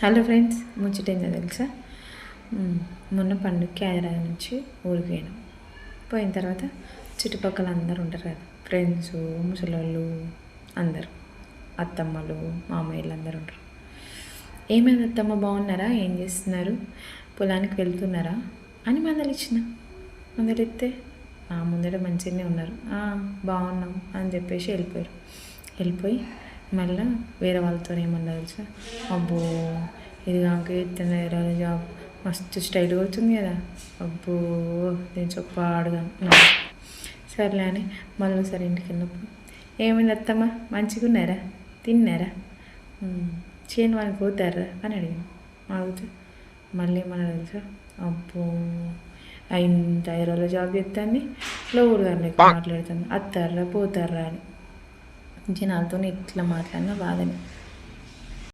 Hello friends, ముచ్చటేందో తెలుసా? మొన్న పండుగకి హైదరాబాద్ నుంచి ఊరికి పోయినాం. పోయిన తర్వాత చుట్టుపక్కల అందరు ఉంటారు కదా, ఫ్రెండ్స్, ముసలోళ్ళు అందరు, అత్తమ్మలు, మామయ్యలు అందరు ఉంటారు. ఏమైంది అత్తమ్మ, బాగున్నారా? ఏం చేస్తున్నారు? పొలానికి వెళ్తున్నారా అని మందలిస్తే ముందర మంచిగానే ఉన్నారు, బాగున్నాం అని చెప్పేసి వెళ్ళిపోయి మళ్ళీ వేరే వాళ్ళతో ఏమన్నా తెలుసా, అబ్బో ఇది కాక ఎత్తున జాబ్ మస్తు స్టైల్ అవుతుంది కదా, అబ్బో నేను చెప్పాడుగా. సర్లే అని మళ్ళీ సరే ఇంటికి వెళ్ళినప్పుడు, ఏమైంది అత్తమ్మ, మంచిగా ఉన్నారా, తిన్నారా, చేను వాళ్ళకి పోతారా అని అడిగితే మళ్ళీ ఏమన్నా తెలుసా, అబ్బో ఇంత హైదరాబాద్లో జాబ్ చేస్తాను, ఊరు దాన్ని మాట్లాడుతాను, అత్తారా పోతారా అని. జనాలతో ఇట్లా మాట్లాడినా బాధని.